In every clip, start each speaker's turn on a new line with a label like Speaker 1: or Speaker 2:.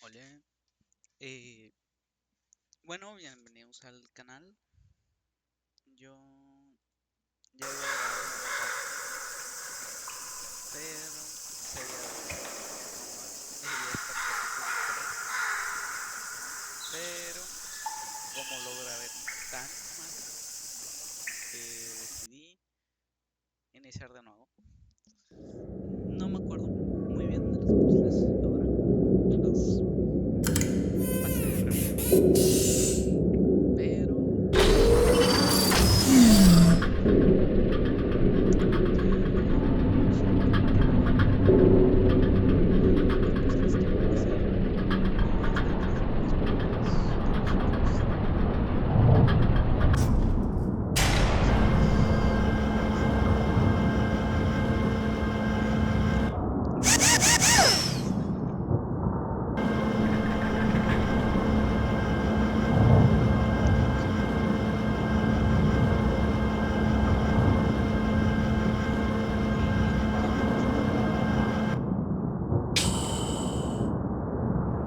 Speaker 1: Hola, eh, bueno, bienvenidos al canal. Yo ya había grabado una parte, pero se había dejado grabar esta capítulo 3, pero como lo grabé tan mal, decidí iniciar de nuevo. No me acuerdo muy bien de los puzzles ahora, los pasé rápido, pero ya soy capitán. Los puzzles que van a hacer es detrás de unas puertas que nosotros encontramos entonces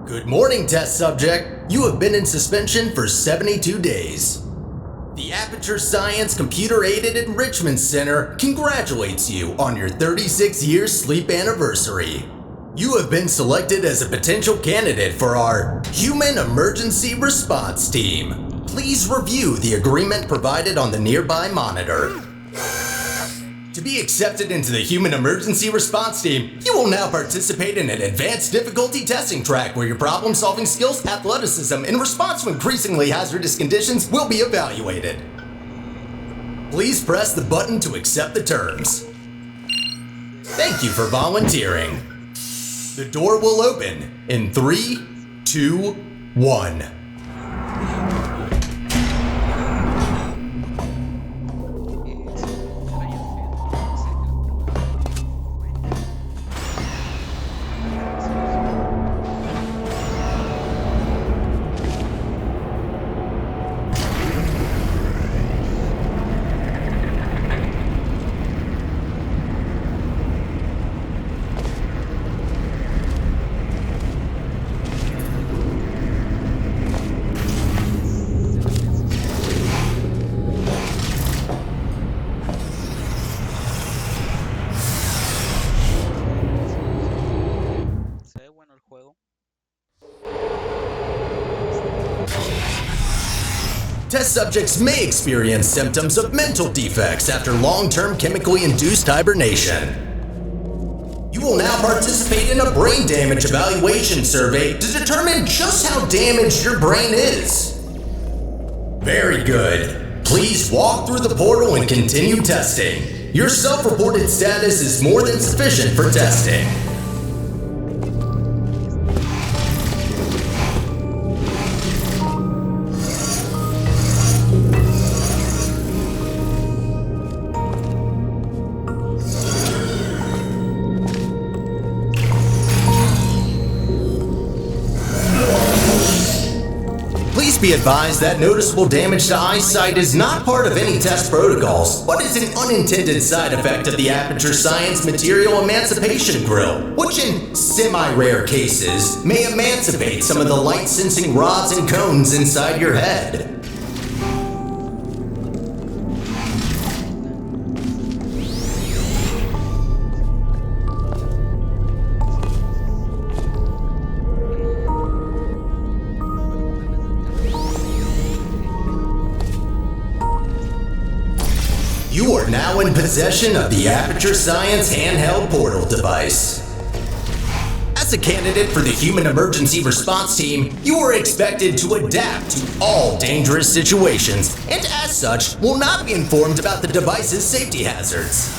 Speaker 2: Good morning, test subject. You have been in suspension for 72 days. The Aperture Science Computer Aided Enrichment Center congratulates you on your 36-year sleep anniversary. You have been selected as a potential candidate for our Human Emergency Response Team. Please review the agreement provided on the nearby monitor. To be accepted into the Human Emergency Response Team, you will now participate in an advanced difficulty testing track where your problem-solving skills, athleticism, and response to increasingly hazardous conditions will be evaluated. Please press the button to accept the terms. Thank you for volunteering. The door will open in 3, 2, 1.
Speaker 1: será yo fiel. Sé que la prueba fue difícil. Se ve bien suspenso. Se ve bueno el juego.
Speaker 2: Test subjects may experience symptoms of mental defects after long-term chemically induced hibernation. You will now participate in a brain damage evaluation survey to determine just how damaged your brain is. Very good. Please walk through the portal and continue testing. Your self-reported status is more than sufficient for testing. Please be advised that noticeable damage to eyesight is not part of any test protocols, but is an unintended side effect of the Aperture Science Material Emancipation Grill, which in semi-rare cases may emancipate some of the light-sensing rods and cones inside your head.
Speaker 1: Preguntarles del canal ya está.
Speaker 2: You are now in possession of the Aperture Science handheld portal device. As a candidate for the Human Emergency Response Team, you are expected to adapt to all dangerous situations, and as such, will not be informed about the device's safety hazards.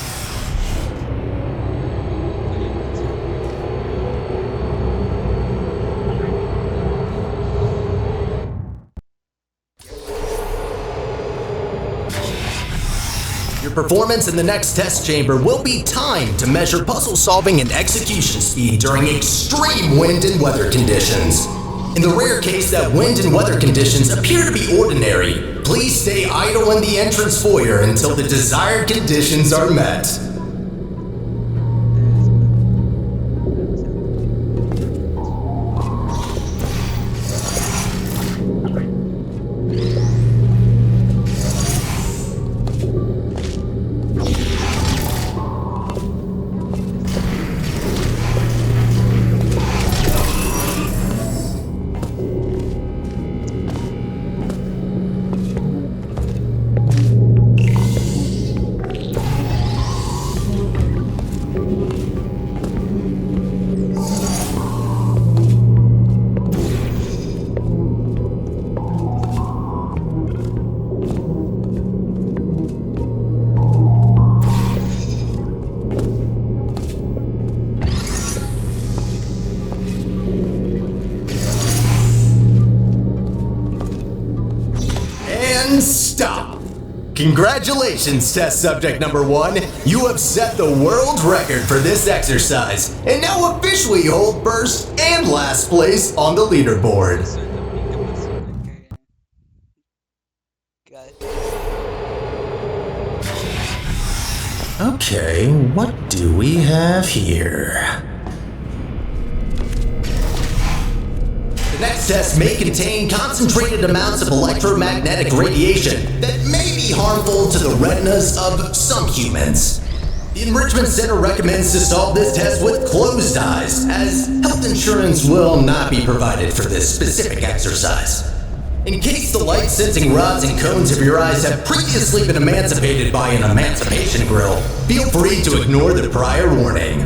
Speaker 2: Your performance in the next test chamber will be timed to measure puzzle solving and execution speed during extreme wind and weather conditions. In the rare case that wind and weather conditions appear to be ordinary, please stay idle in the entrance foyer until the desired conditions are met. stop. Congratulations, test subject number 1. You have set the world record for this exercise and now officially hold first and last place on the leaderboard.
Speaker 1: Soy la única persona que
Speaker 2: Okay, what do we have here? The next test may contain concentrated amounts of electromagnetic radiation that may be harmful to the retinas of some humans. The Enrichment Center recommends to solve this test with closed eyes, as health insurance will not be provided for this specific exercise. In case the light-sensing rods and cones of your eyes have previously been emancipated by an emancipation grill, feel free to ignore the prior warning.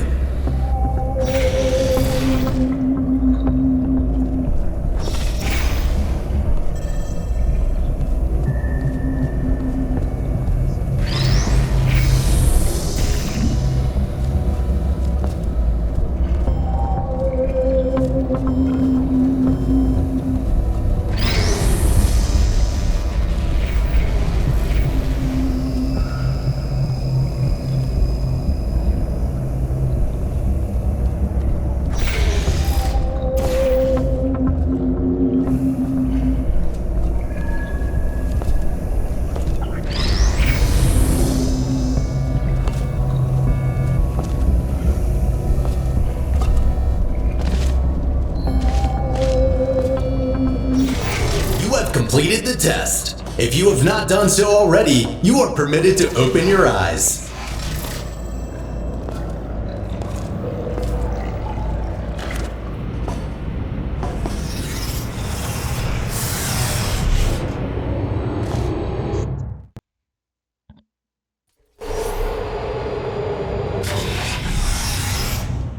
Speaker 2: Completed the test. If you have not done so already, you are permitted to open your eyes.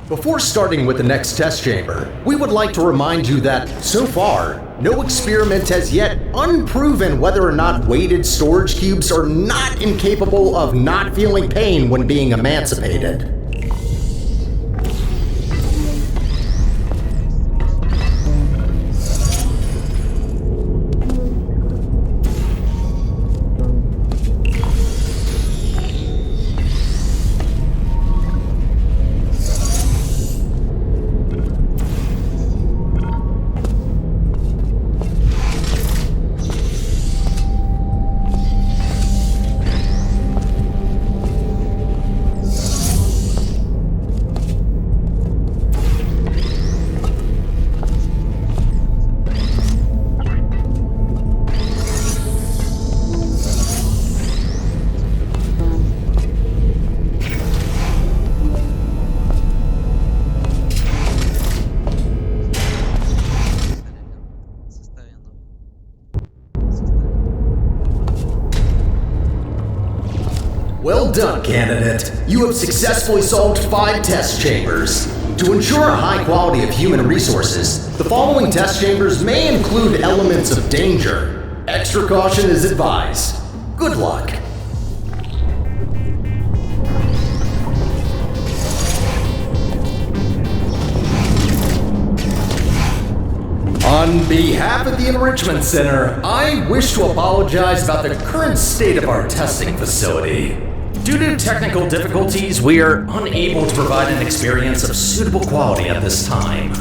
Speaker 2: Before starting with the next test chamber, we would like to remind you that, so far, no experiment has yet unproven whether or not weighted storage cubes are not incapable of not feeling pain when being emancipated. Well done, candidate. You have successfully solved 5 test chambers. To ensure a high quality of human resources, the following test chambers may include elements of danger. Extra caution is advised. Good luck. On behalf of the Enrichment Center, I wish to apologize about the current state of our testing facility. Due to technical difficulties, we are unable to provide an experience of suitable quality at this time.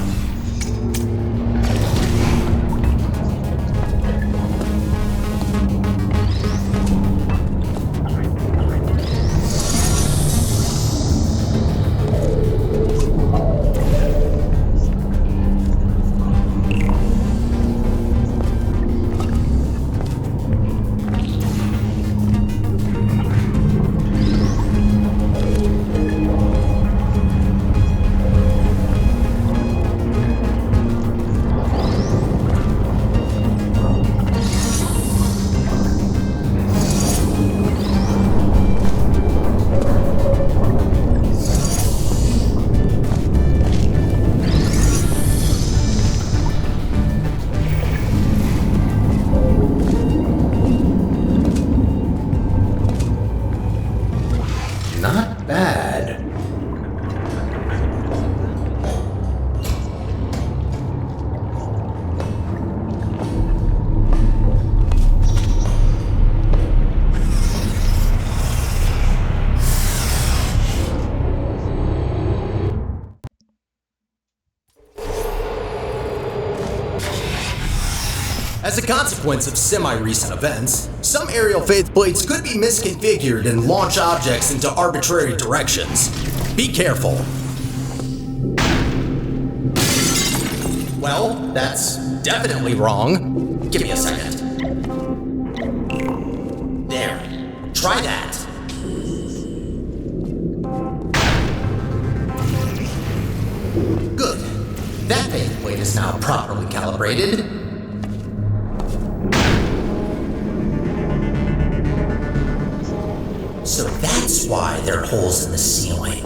Speaker 2: As a consequence of semi-recent events, some aerial faceplates could be misconfigured and launch objects into arbitrary directions. Be careful. Well, that's definitely wrong. Give me a second. There. Try that. Good. That faceplate is now properly calibrated. So that's why there are holes in the ceiling.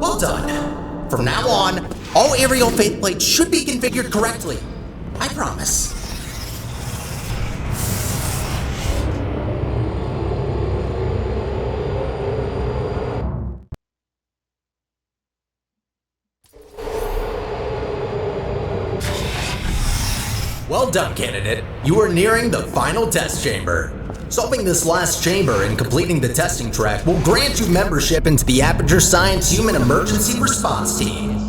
Speaker 2: Well done. From now on, all aerial faceplates should be configured correctly. I promise. Well done, candidate. You are nearing the final test chamber. Solving this last chamber and completing the testing track will grant you membership into the Aperture Science Human Emergency Response Team.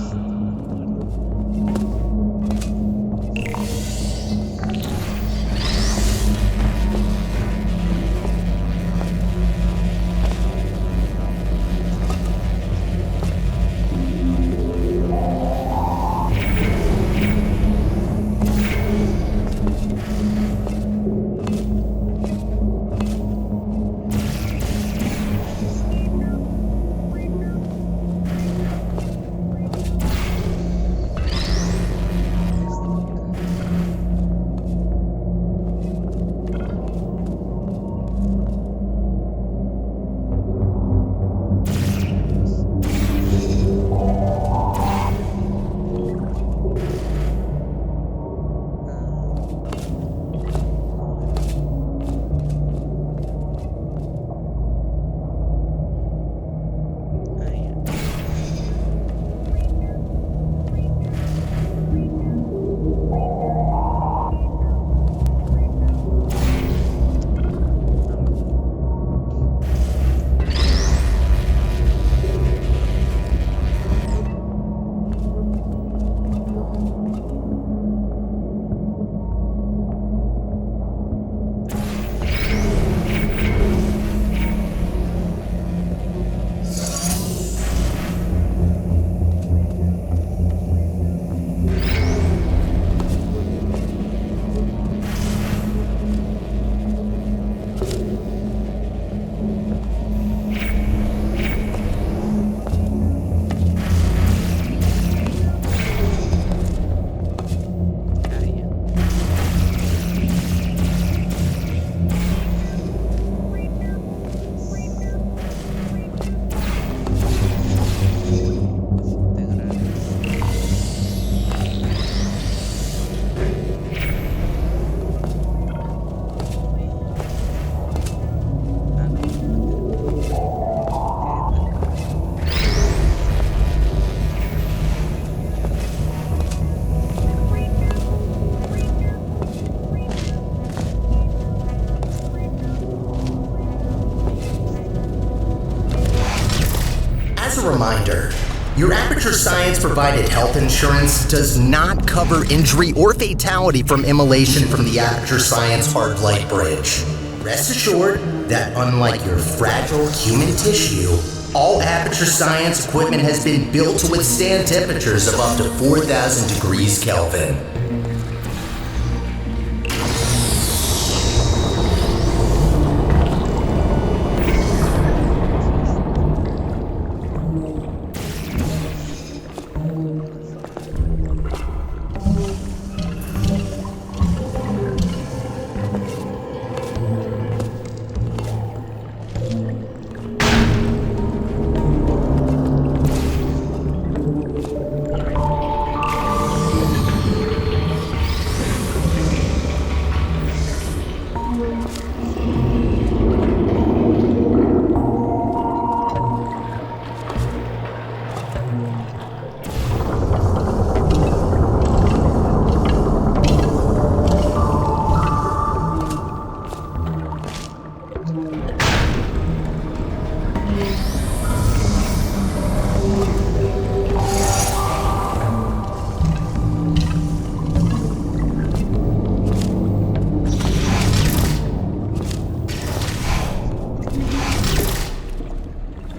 Speaker 2: reminder. Your Aperture Science provided health insurance does not cover injury or fatality from immolation from the Aperture Science hard light bridge. Rest assured that unlike your fragile human tissue, all Aperture Science equipment has been built to withstand temperatures of up to 4,000 degrees Kelvin.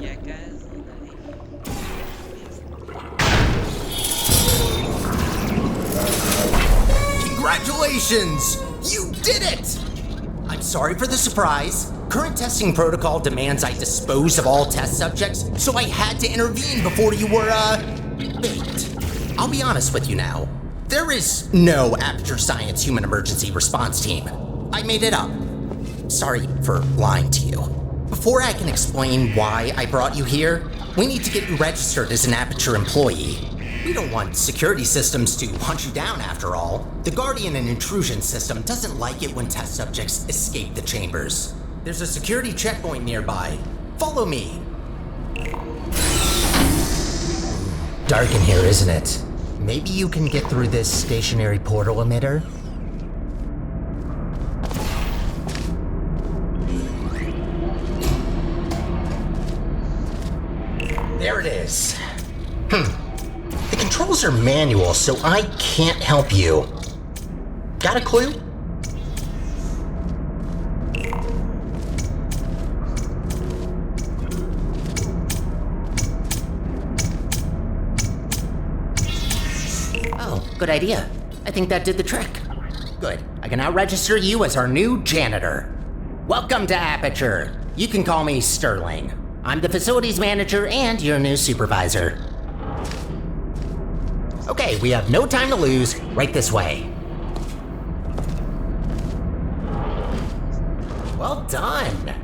Speaker 1: Y acá es donde hay
Speaker 2: Congratulations! You did it! I'm sorry for the surprise. Current testing protocol demands I dispose of all test subjects, so I had to intervene before you were, baked. I'll be honest with you now. There is no Aperture Science Human Emergency Response Team. I made it up. Sorry for lying to you. Before I can explain why I brought you here, we need to get you registered as an Aperture employee. We don't want security systems to hunt you down after all. The Guardian and Intrusion system doesn't like it when test subjects escape the chambers. There's a security checkpoint nearby. Follow me. Dark in here, isn't it? Maybe you can get through this stationary portal emitter? There it is. The controls are manual, so I can't help you. Got a clue? Oh, good idea. I think that did the trick. Good. I can now register you as our new janitor. Welcome to Aperture. You can call me Sterling. I'm the facilities manager and your new supervisor. Okay, we have no time to lose. Right this way. Well done.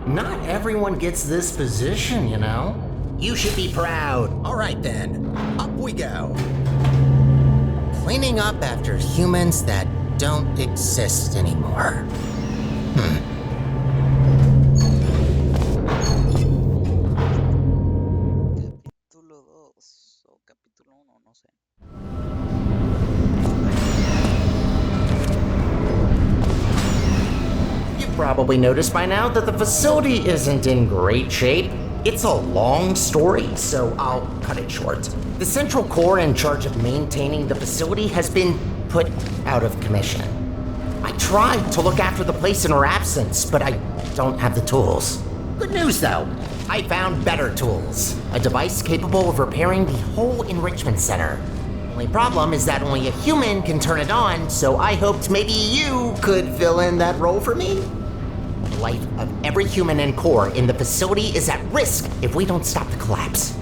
Speaker 2: Not everyone gets this position, you know. You should be proud. All right then, up we go. Cleaning up after humans that don't exist anymore.
Speaker 1: capítulo 2 o capítulo 1, no sé.
Speaker 2: You've probably noticed by now that the facility isn't in great shape. It's a long story, so I'll cut it short. The central core in charge of maintaining the facility has been put out of commission. I tried to look after the place in her absence, but I don't have the tools. Good news though, I found better tools. A device capable of repairing the whole enrichment center. Only problem is that only a human can turn it on, so I hoped maybe you could fill in that role for me. The life of every human and core in the facility is at risk if we don't stop the collapse.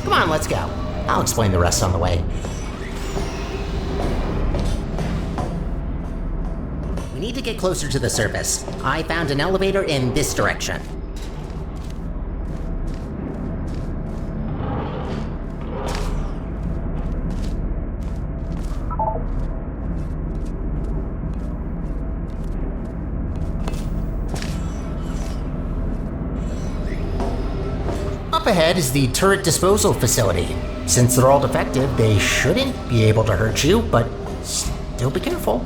Speaker 2: Come on, let's go. I'll explain the rest on the way. We need to get closer to the surface. I found an elevator in this direction. Up ahead is the turret disposal facility. Since they're all defective, they shouldn't be able to hurt you, but still be careful.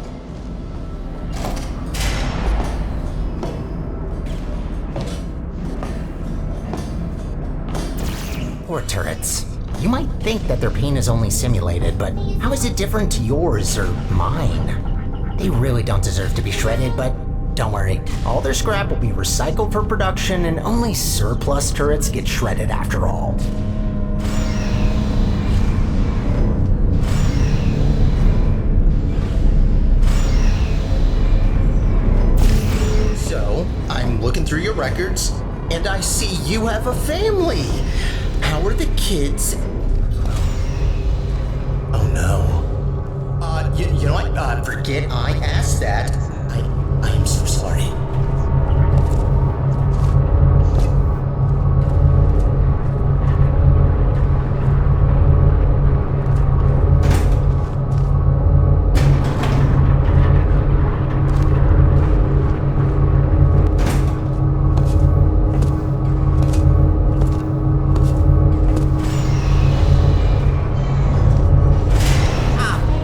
Speaker 3: power turrets. You might think that their pain is only simulated, but how is it different to yours or mine? They really don't deserve to be shredded, but don't worry. All their scrap will be recycled for production, and only surplus turrets get shredded after all.
Speaker 2: So, I'm looking through your records, and I see you have a family. How are the kids? Oh no. You know what? Forget I asked that. I am so sorry.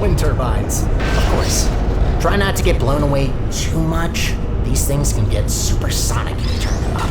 Speaker 3: Wind turbines, of course. Try not to get blown away too much. These things can get supersonic if you turn them up.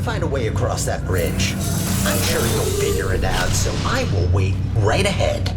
Speaker 2: Find a way across that bridge. I'm sure you'll figure it out, so I will wait right ahead.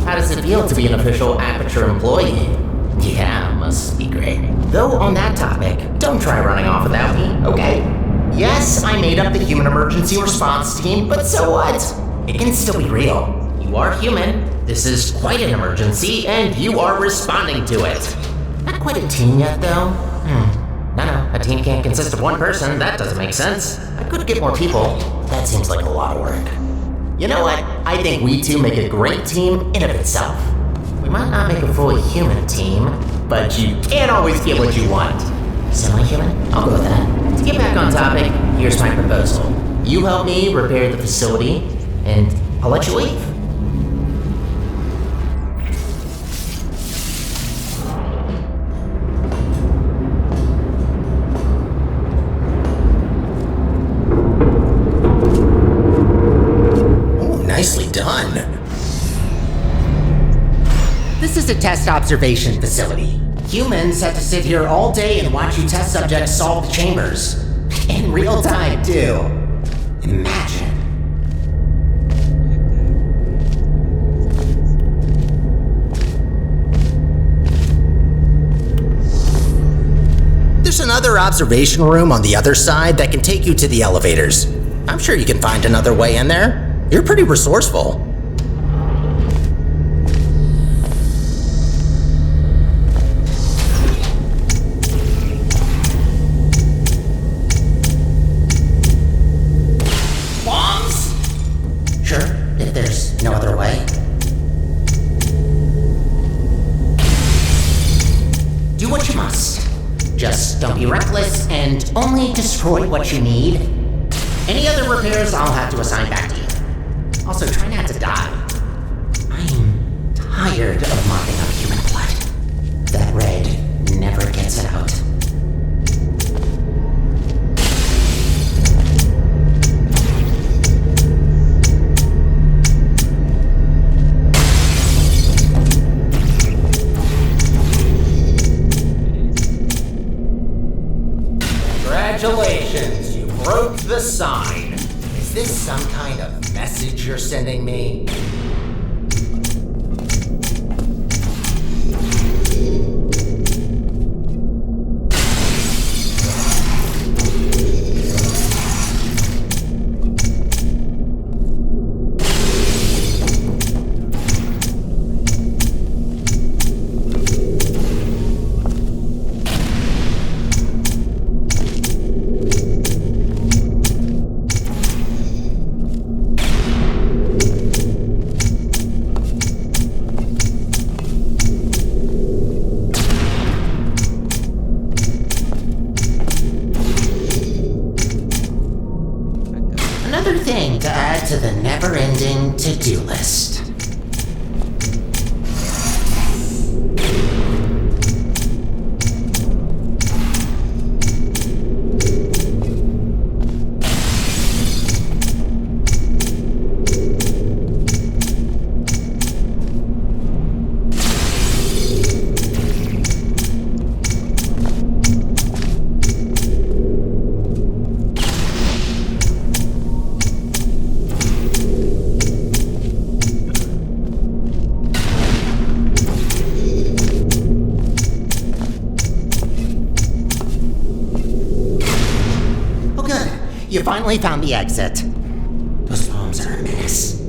Speaker 3: How does it feel to be an official Aperture employee? Yeah, must be great. Though on that topic, don't try running off without me, okay? Yes, I made up the human emergency response team, but so what? It can still be real. You are human, this is quite an emergency, and you are responding to it. Not quite a team yet, though. No, a team can't consist of one person, that doesn't make sense. I could get more people. That seems like a lot of work. You know what? I think we two make a great team in and of itself. We might not make a fully human team, but you can't always get what you want. Semi-human? I'll go with that. To get back on topic, here's my proposal. You help me repair the facility, and I'll let you leave.
Speaker 2: Nicely done.
Speaker 3: This is a test observation facility. Humans have to sit here all day and watch you test subjects solve the chambers. In real time, too. Imagine.
Speaker 2: There's another observation room on the other side that can take you to the elevators. I'm sure you can find another way in there. You're pretty resourceful.
Speaker 3: Bombs? Sure, if there's no other way. Do what you must. Just don't be reckless and only destroy what you need. Any other repairs I'll have to assign back to you. Also, try not to die. I'm tired of mopping up human blood. That red never gets out. Congratulations, you broke the sign. Is this some kind of message you're sending me? Another thing to add to the never-ending to-do list. You finally found the exit. Those poems are a menace.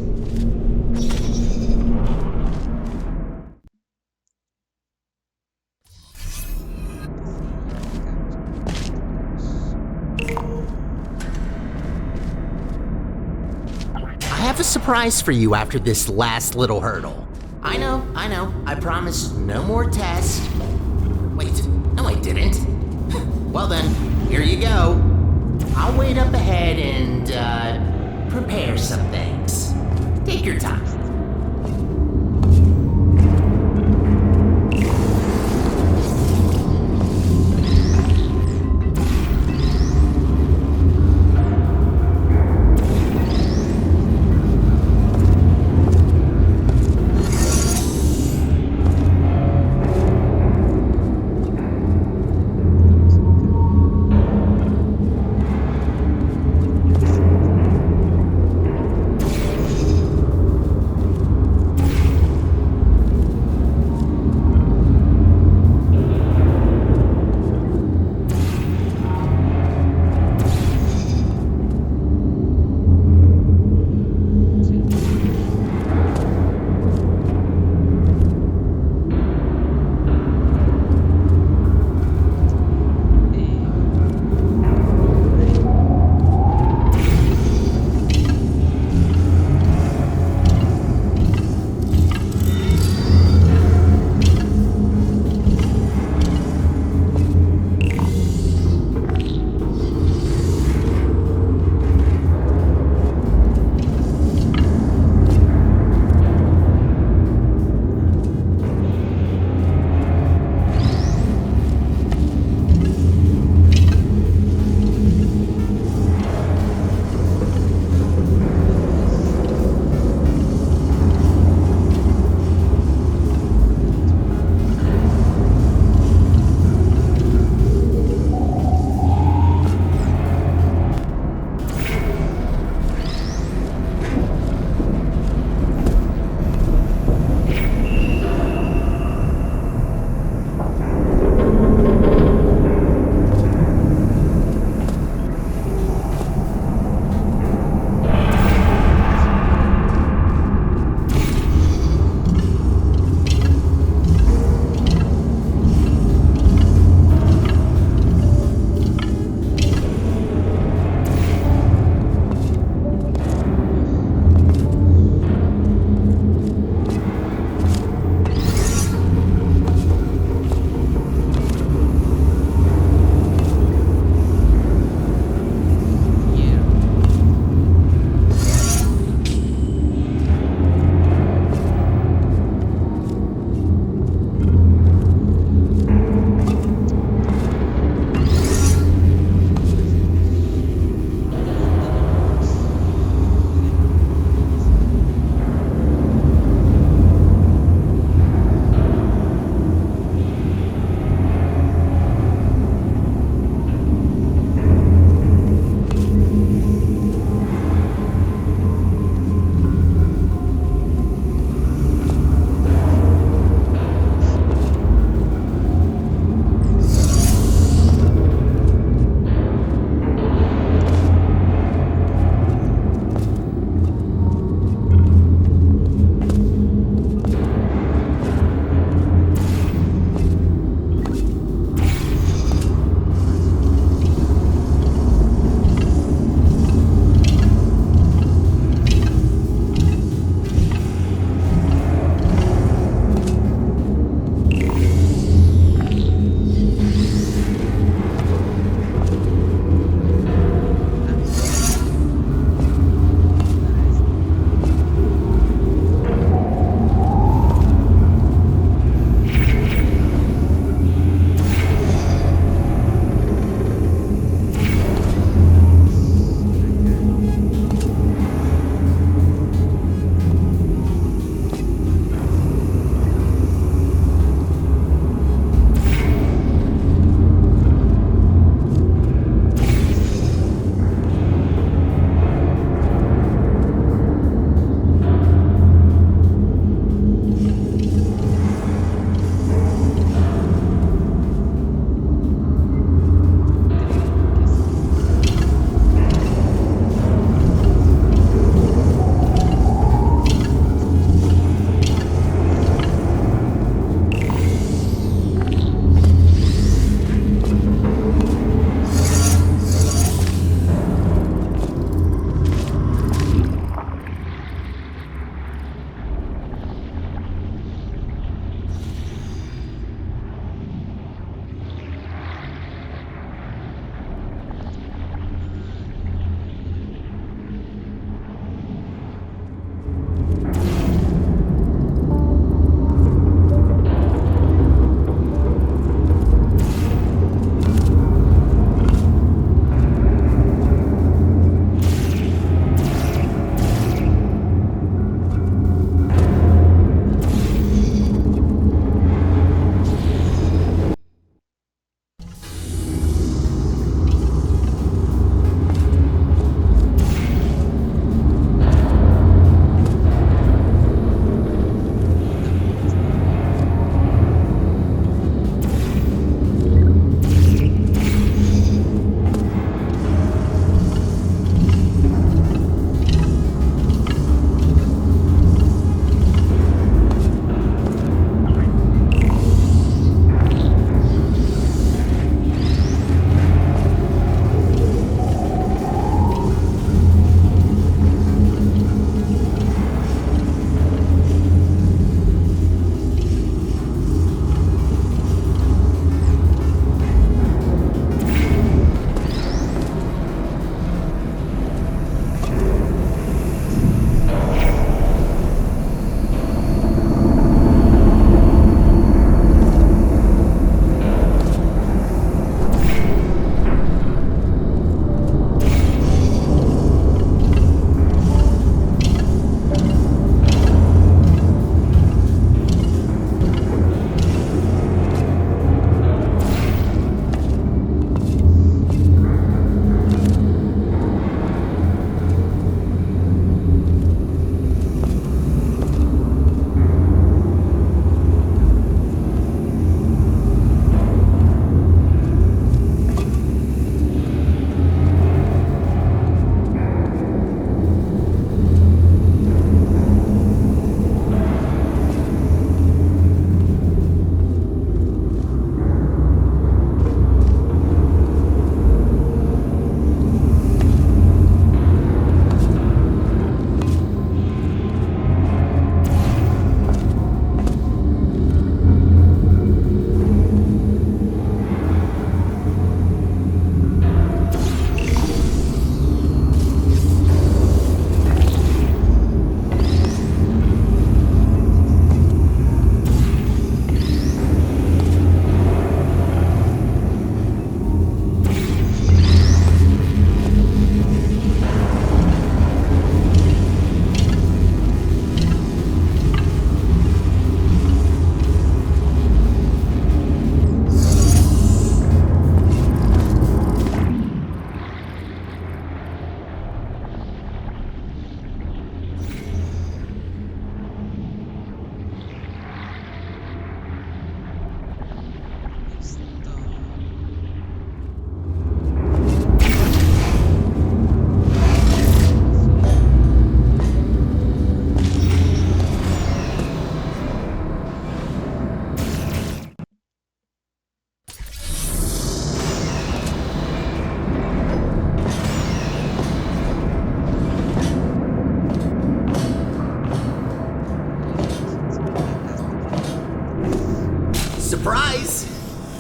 Speaker 3: I have a surprise for you after this last little hurdle. I know. I promised no more tests. Wait, no I didn't. Well then, here you go. I'll wait up ahead and, prepare some things. Take your time.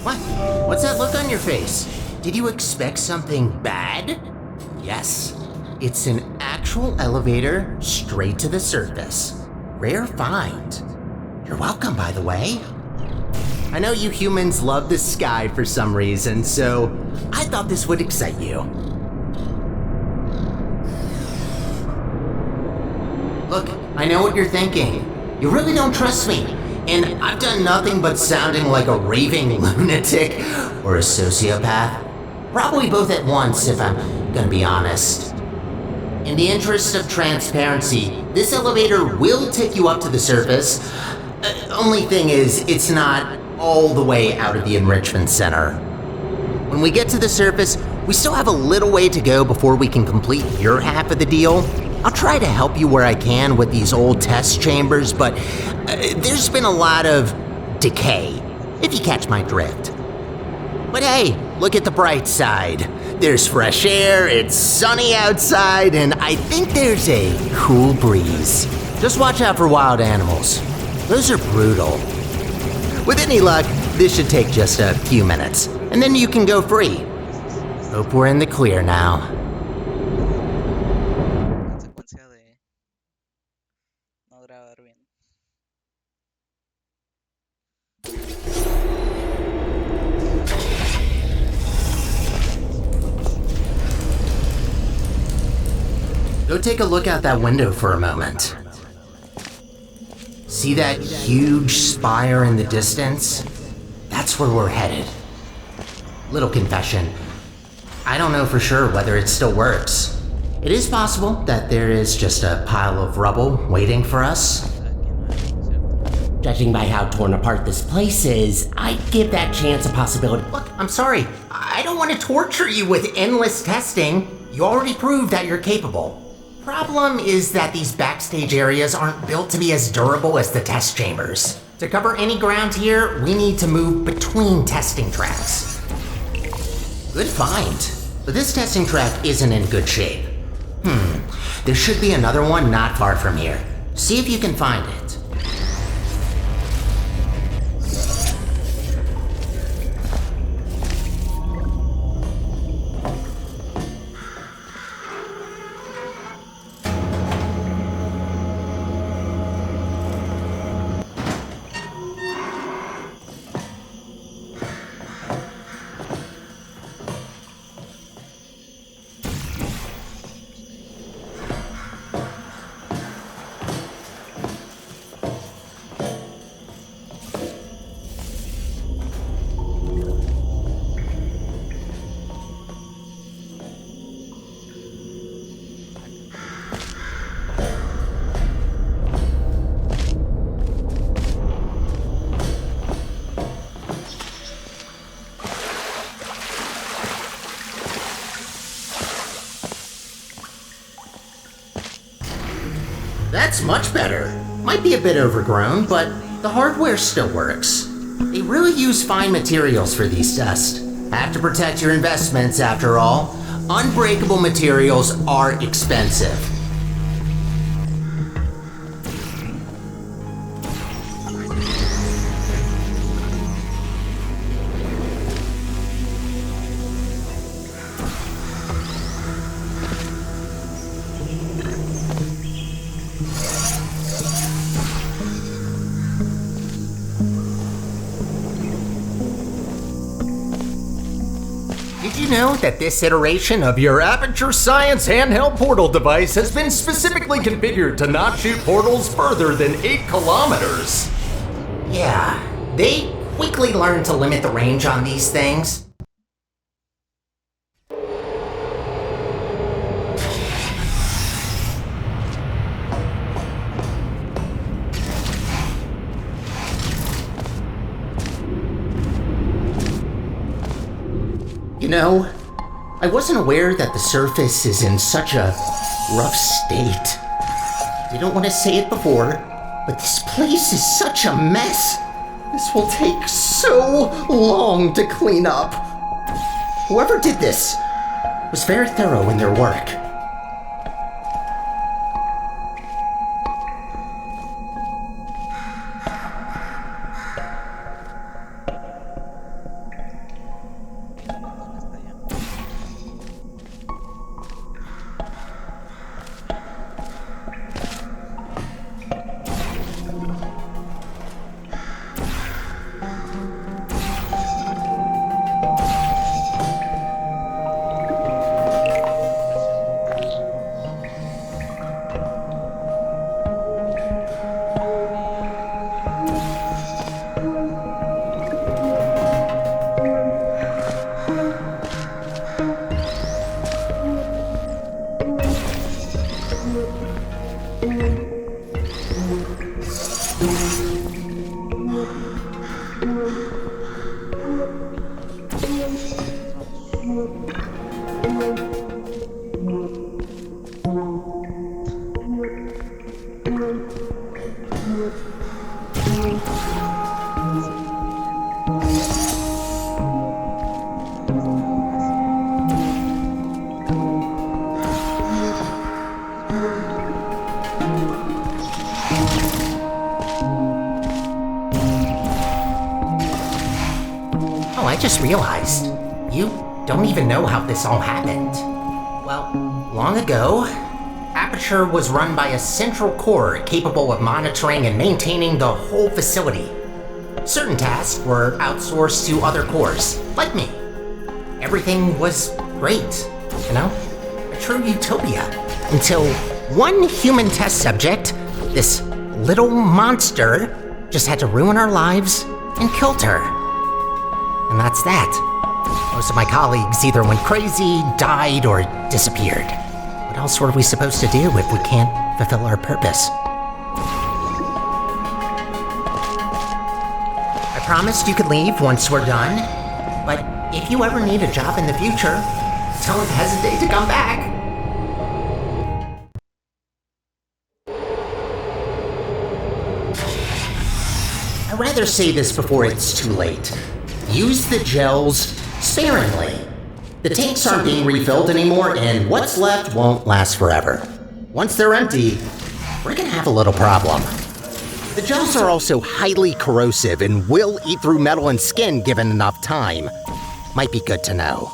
Speaker 3: What? What's that look on your face? Did you expect something bad? Yes, it's an actual elevator straight to the surface. Rare find. You're welcome, by the way. I know you humans love the sky for some reason, so I thought this would excite you. Look, I know what you're thinking. You really don't trust me, and I've done nothing but sounding like a raving lunatic or a sociopath. Probably both at once, if I'm gonna be honest. In the interest of transparency, this elevator will take you up to the surface. Only thing is, it's not all the way out of the enrichment center. When we get to the surface, we still have a little way to go before we can complete your half of the deal. I'll try to help you where I can with these old test chambers, but there's been a lot of decay, if you catch my drift. But hey, look at the bright side. There's fresh air, it's sunny outside, and I think there's a cool breeze. Just watch out for wild animals. Those are brutal. With any luck, this should take just a few minutes, and then you can go free. Hope we're in the clear now.
Speaker 1: Consecuencia de no grabar bien.
Speaker 3: Go take a look out that window for a moment. See that huge spire in the distance? That's where we're headed. Little confession. I don't know for sure whether it still works. It is possible that there is just a pile of rubble waiting for us. Judging by how torn apart this place is, I'd give that chance a possibility. Look, I'm sorry. I don't want to torture you with endless testing. You already proved that you're capable. Problem is that these backstage areas aren't built to be as durable as the test chambers. To cover any ground here, we need to move between testing tracks. Good find. But this testing track isn't in good shape. There should be another one not far from here. See if you can find it. That's much better. Might be a bit overgrown, but the hardware still works. They really use fine materials for these tests. Have to protect your investments after all. Unbreakable materials are expensive. Did you know that this iteration of your Aperture Science handheld portal device has been specifically configured to not shoot portals further than 8 kilometers? Yeah, they quickly learned to limit the range on these things. You know, I wasn't aware that the surface is in such a rough state. Didn't want to say it before, but this place is such a mess. This will take so long to clean up. Whoever did this was very thorough in their work. Oh, I just realized. You don't even know how this all happened. Well, long ago, Aperture was run by a central core capable of monitoring and maintaining the whole facility. Certain tasks were outsourced to other cores, like me. Everything was great, you know? A true utopia. Until one human test subject, this little monster, just had to ruin our lives and killed her. And that's that. Most of my colleagues either went crazy, died, or disappeared. What else were we supposed to do if we can't fulfill our purpose? I promised you could leave once we're done, but if you ever need a job in the future, don't hesitate to come back. I'd rather say this before it's too late. Use the gels sparingly. The tanks aren't being refilled anymore, and what's left won't last forever. Once they're empty, we're gonna have a little problem. The gels are also highly corrosive and will eat through metal and skin given enough time. Might be good to know.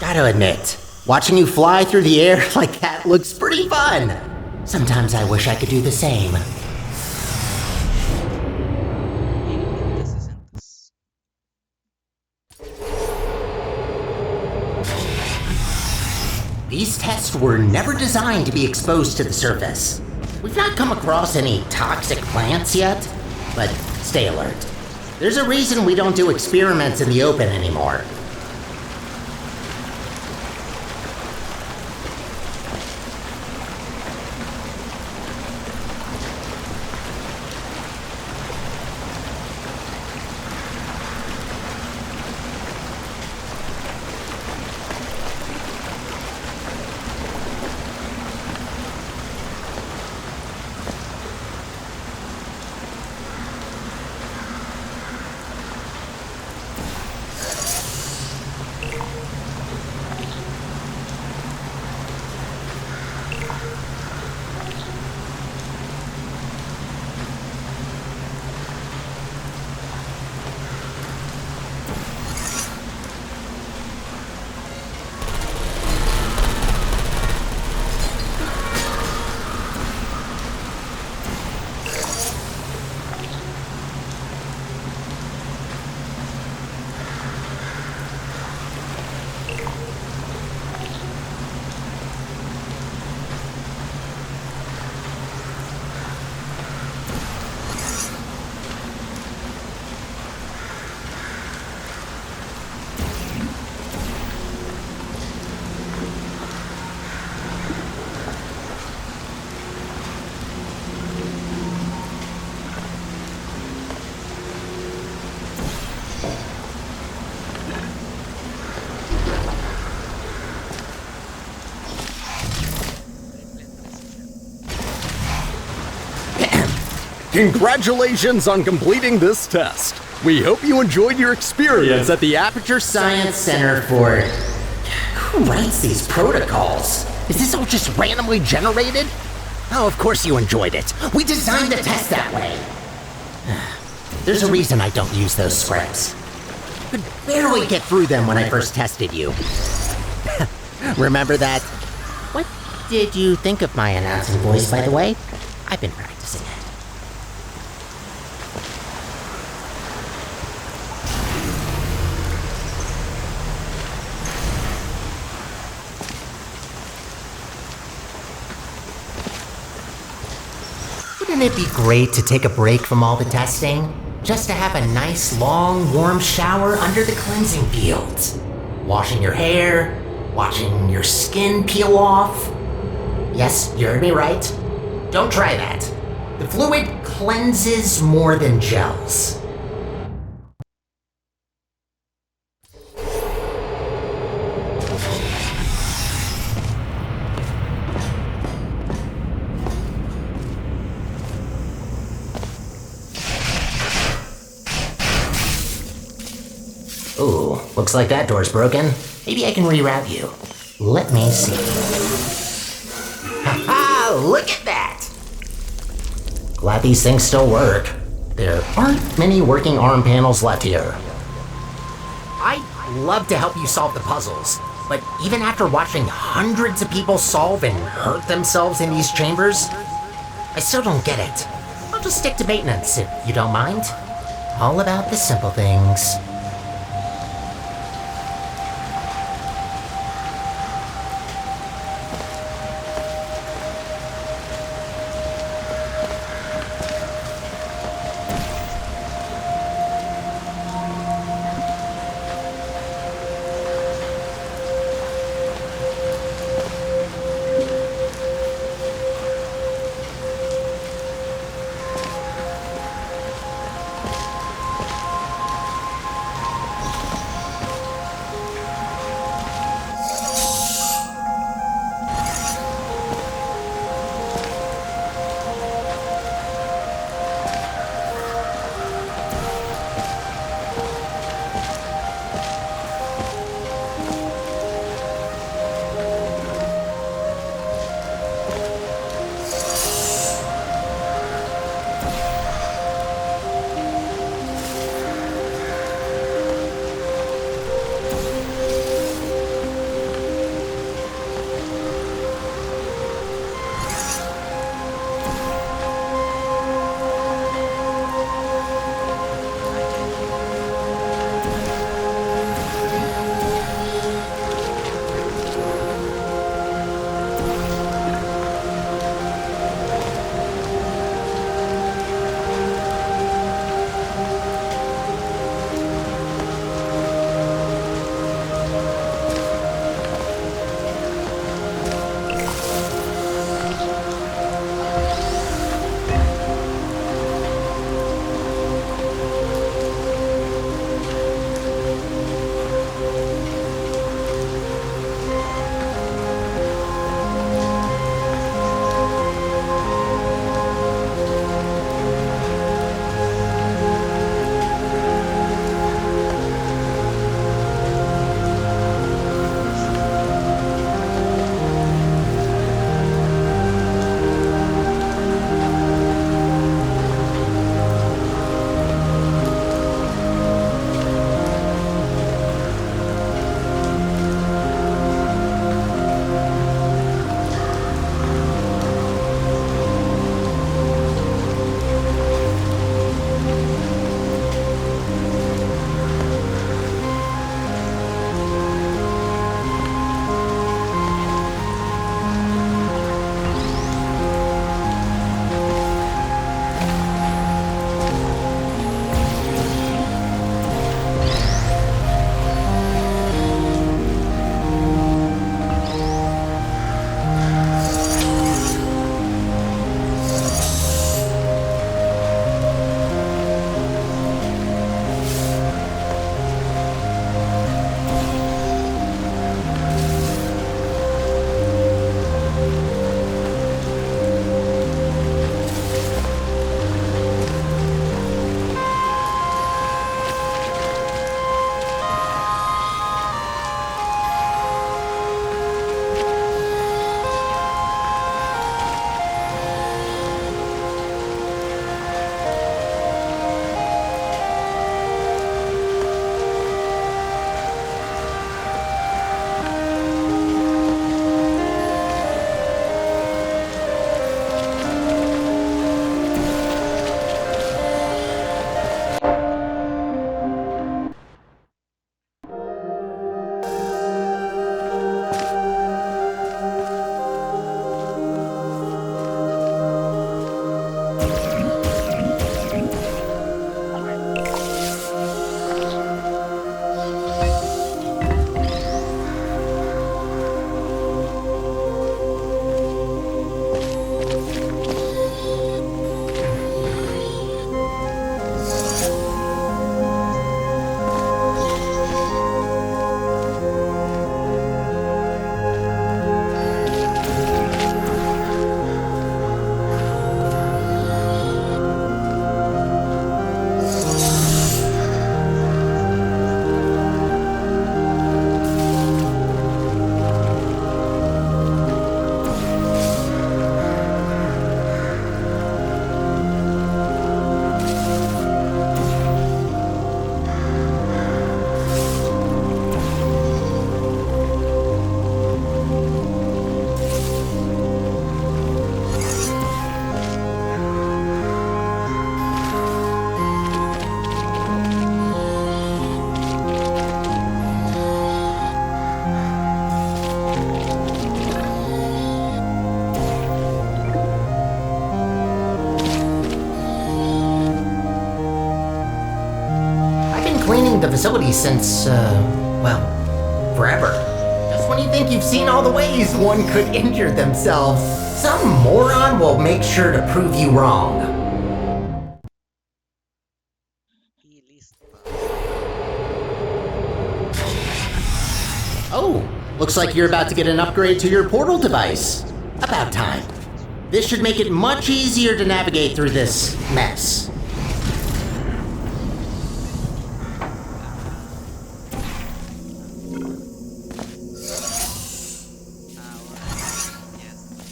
Speaker 3: Gotta admit, watching you fly through the air like that looks pretty fun. Sometimes I wish I could do the same. These tests were never designed to be exposed to the surface. We've not come across any toxic plants yet, but stay alert. There's a reason we don't do experiments in the open anymore.
Speaker 4: Congratulations on completing this test. We hope you enjoyed your experience at the Aperture
Speaker 3: Science Center for... Who writes these protocols? Is this all just randomly generated? Oh, of course you enjoyed it. We designed the test that way. There's a reason I don't use those scripts. I could barely get through them when I first tested you. Remember that? What did you think of my announcing voice, by the way? I've been practicing it. Wouldn't it be great to take a break from all the testing? Just to have a nice, long, warm shower under the cleansing fields. Washing your hair, watching your skin peel off. Yes, you heard me right. Don't try that. The fluid cleanses more than gels. Ooh, looks like that door's broken. Maybe I can reroute you. Let me see. Ha-ha! Look at that! Glad these things still work. There aren't many working arm panels left here. I'd love to help you solve the puzzles, but even after watching hundreds of people solve and hurt themselves in these chambers, I still don't get it. I'll just stick to maintenance if you don't mind. All about the simple things. the facility since, well, forever. Just when you think you've seen all the ways one could injure themselves, some moron will make sure to prove you wrong.
Speaker 1: Y listo.
Speaker 3: Oh, looks like you're about to get an upgrade to your portal device. About time. This should make it much easier to navigate through this mess.
Speaker 1: Ahora ya está.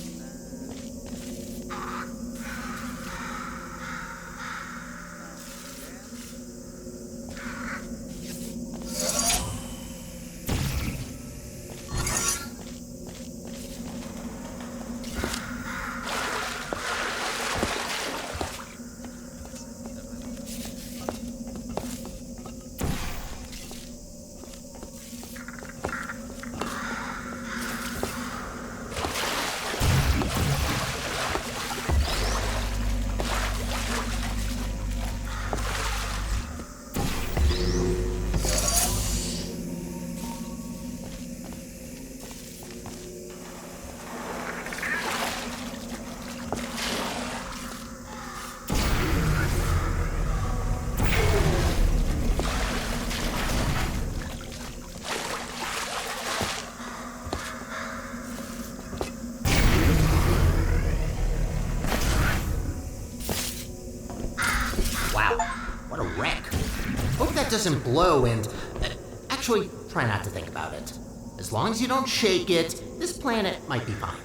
Speaker 3: Wow, what a wreck. Hope that doesn't blow and... actually, try not to think about it. As long as you don't shake it, this planet might be fine.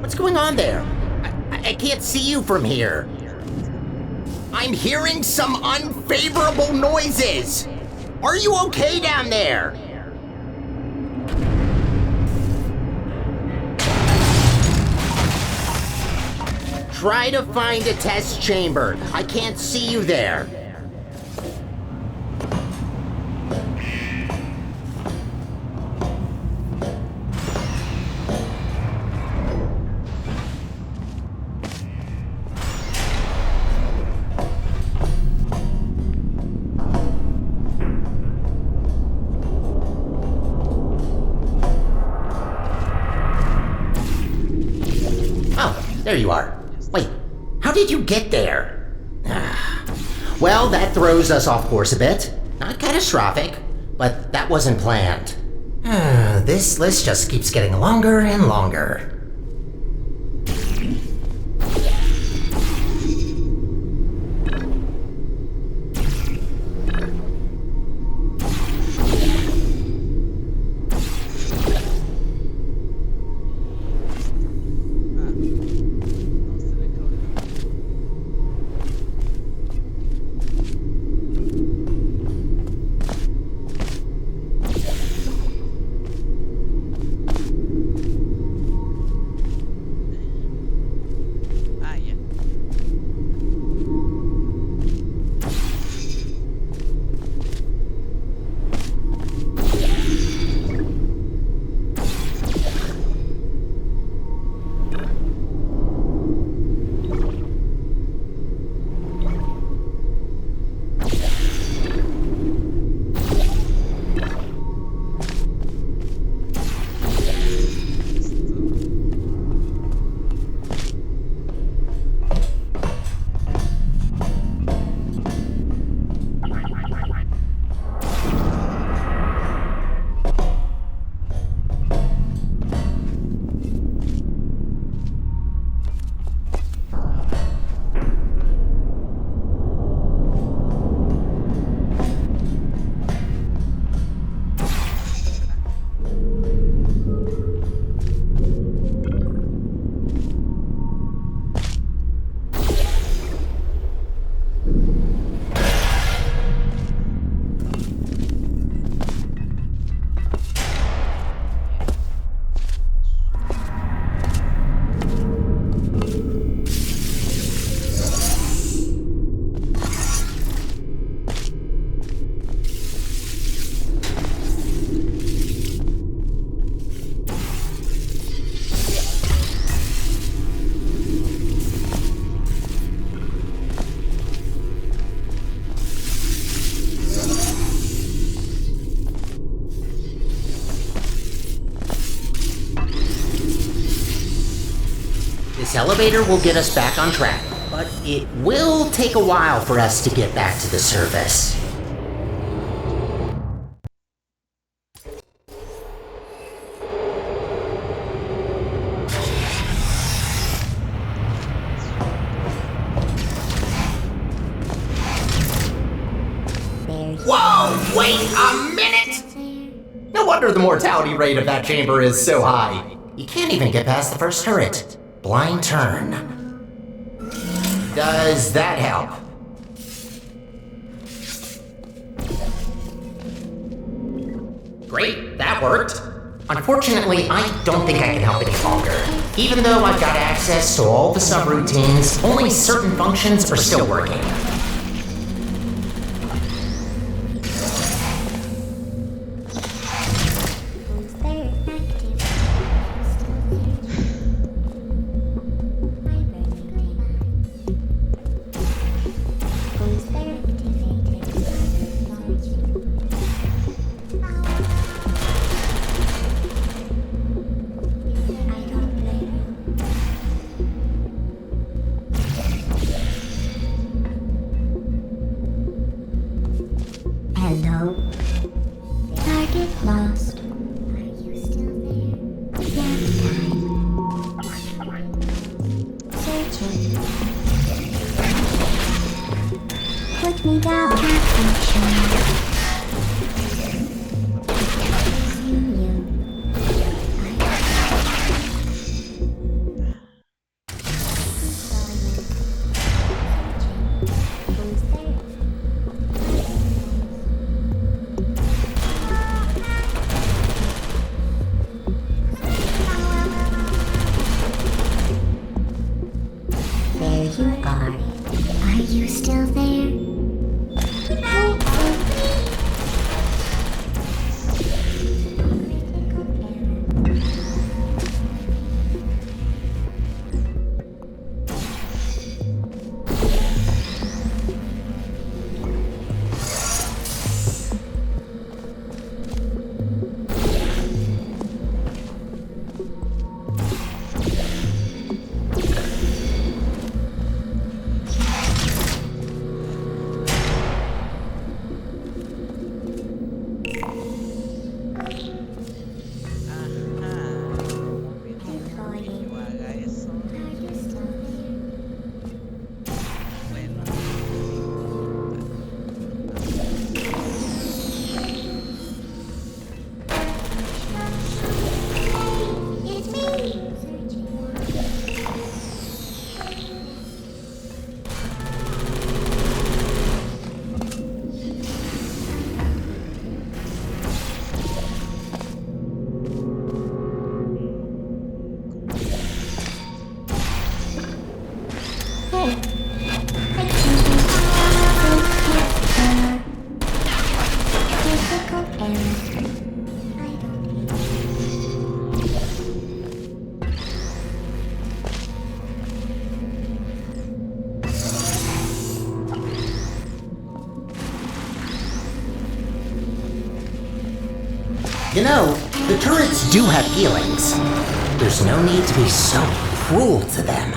Speaker 3: What's going on there? I can't see you from here. I'm hearing some unfavorable noises. Are you okay down there? Try to find a test chamber. I can't see you there. There you are. Wait, how did you get there? Well, that throws us off course a bit. Not catastrophic, but that wasn't planned. This list just keeps getting longer and longer. This elevator will get us back on track, but it will take a while for us to get back to the surface. Whoa, wait a minute! No wonder the mortality rate of that chamber is so high. You can't even get past the first turret. Blind turn. Does that help? Great, that worked. Unfortunately, I don't think I can help any longer. Even though I've got access to all the subroutines, only certain functions are still working.
Speaker 5: Hello. Target lost. Are you still there? Yes, time. Searching. Put me down. Action. Resume you. Who's there? There you are. Are you still there? Help me!
Speaker 3: You know, the turrets do have feelings. There's no need to be so cruel to them.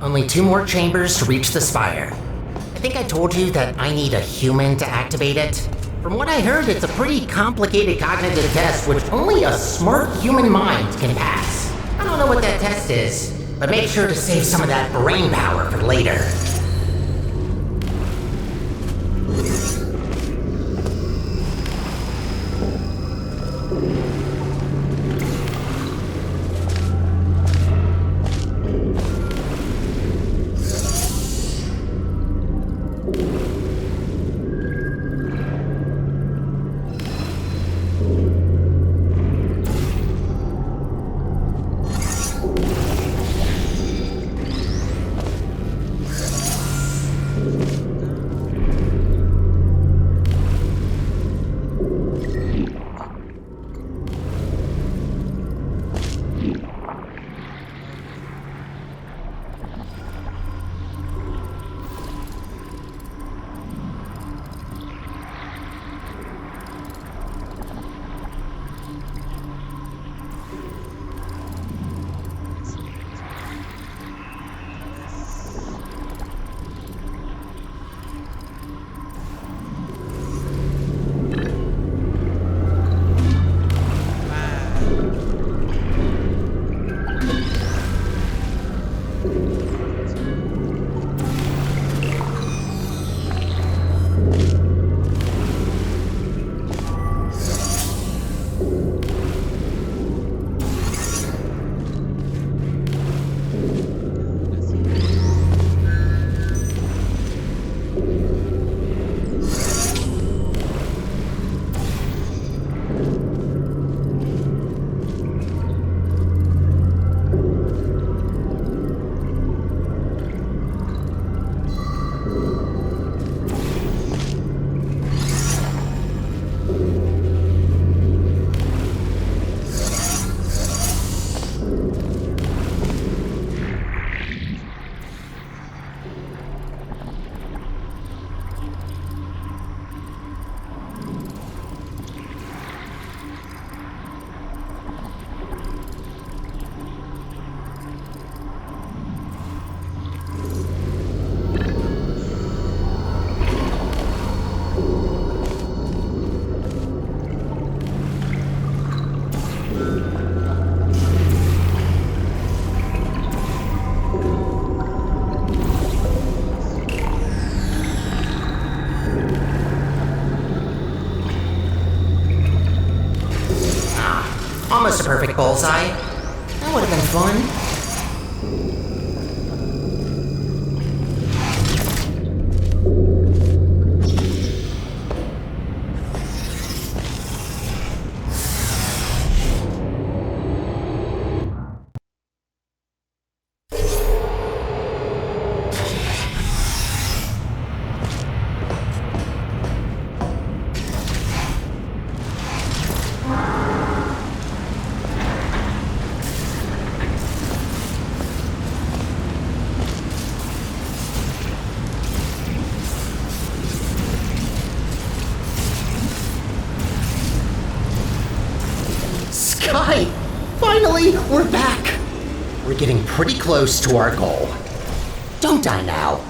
Speaker 3: Only 2 more chambers to reach the spire. I think I told you that I need a human to activate it. From what I heard, it's a pretty complicated cognitive test which only a smart human mind can pass. I don't know what that test is, but make sure to save some of that brain power for later. Almost a perfect bullseye. That would have been fun. Sky! Finally, we're back! We're getting pretty close to our goal. Don't die now.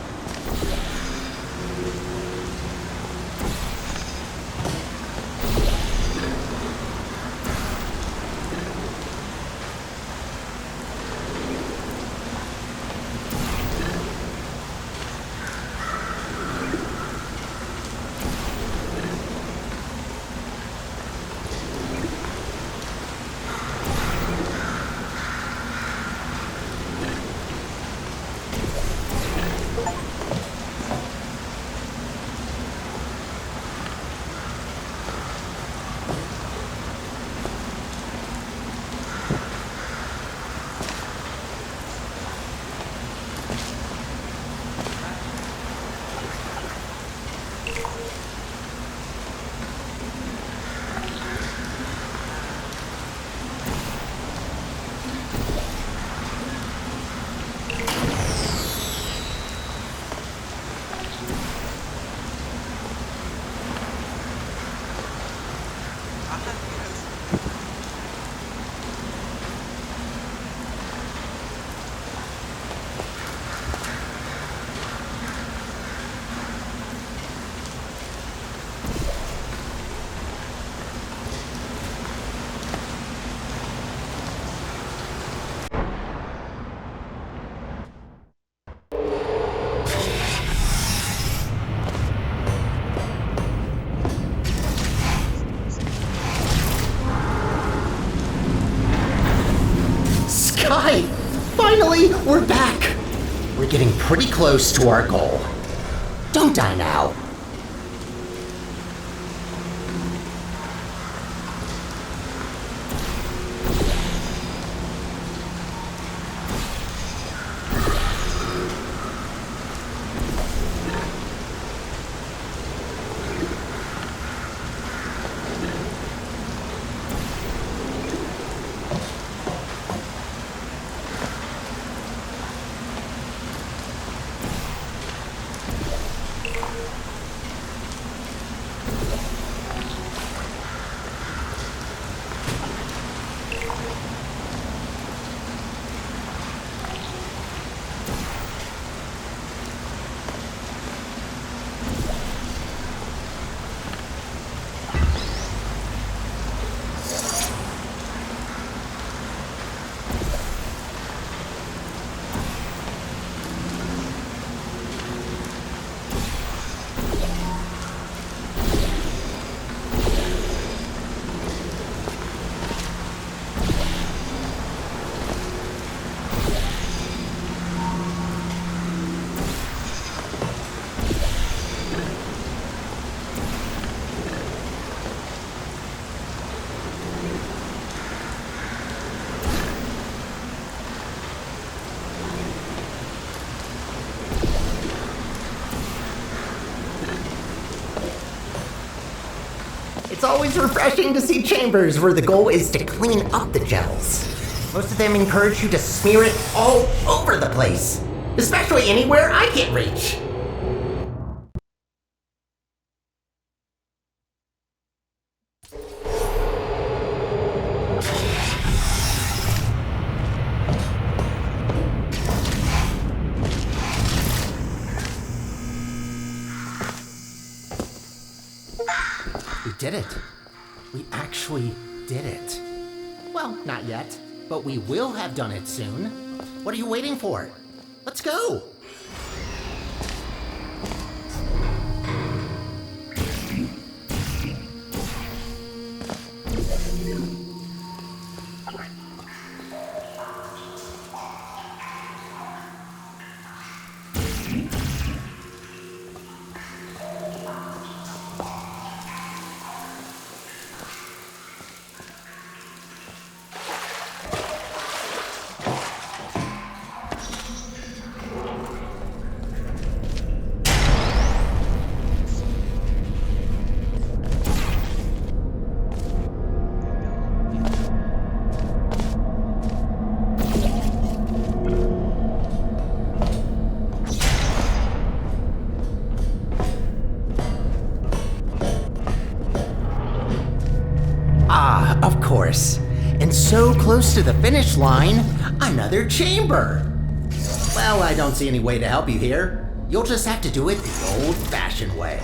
Speaker 3: Sky! Finally, we're back! We're getting pretty close to our goal. Don't die now. It's always refreshing to see chambers where the goal is to clean up the gels. Most of them encourage you to smear it all over the place, especially anywhere I can't reach. We did it. We actually did it. Well, not yet, but we will have done it soon. What are you waiting for? Let's go! And so close to the finish line, another chamber. Well, I don't see any way to help you here. You'll just have to do it the old-fashioned way.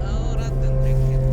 Speaker 1: Ahora tendré que ver.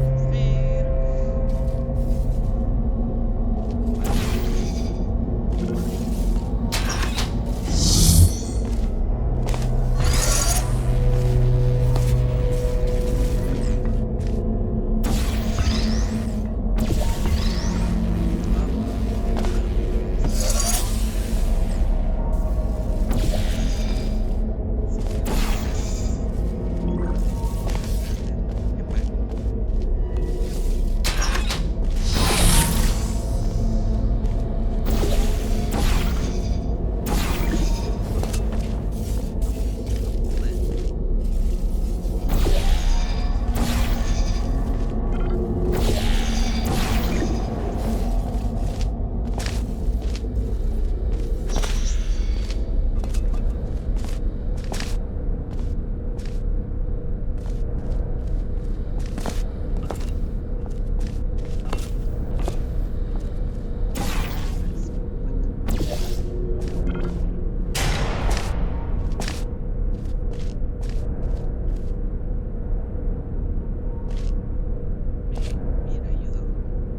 Speaker 1: Me hubiera ayudado mucho.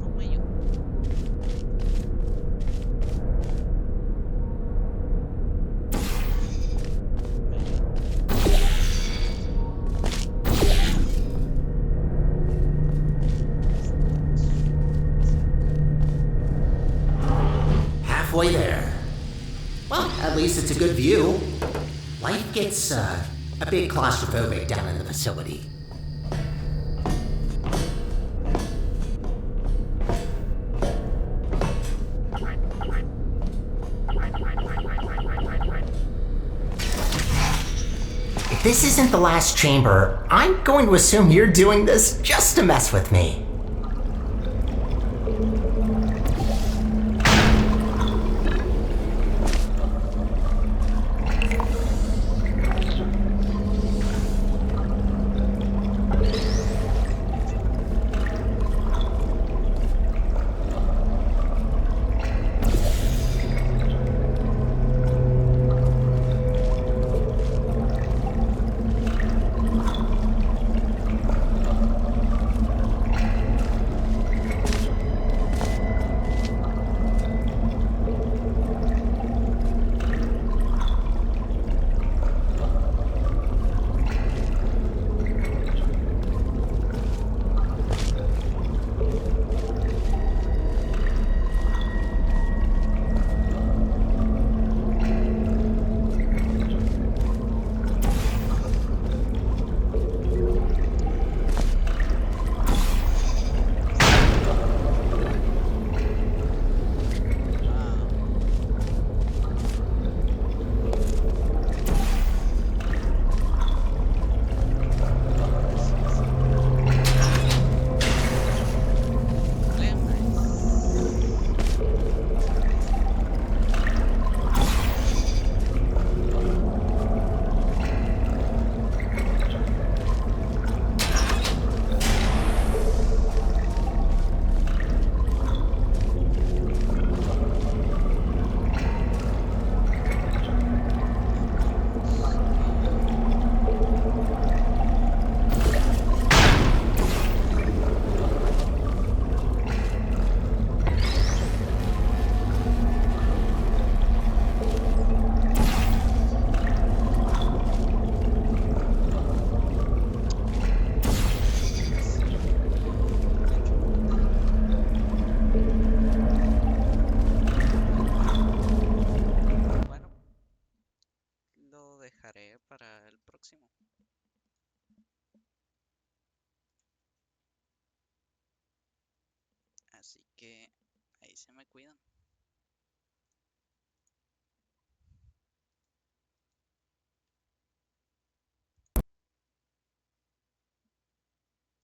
Speaker 1: No me ayudó.
Speaker 3: Halfway there. Well, at least it's a good view. Life gets a bit claustrophobic down in the facility. If this isn't the last chamber, I'm going to assume you're doing this just to mess with me.
Speaker 1: que ahí se me cuidan.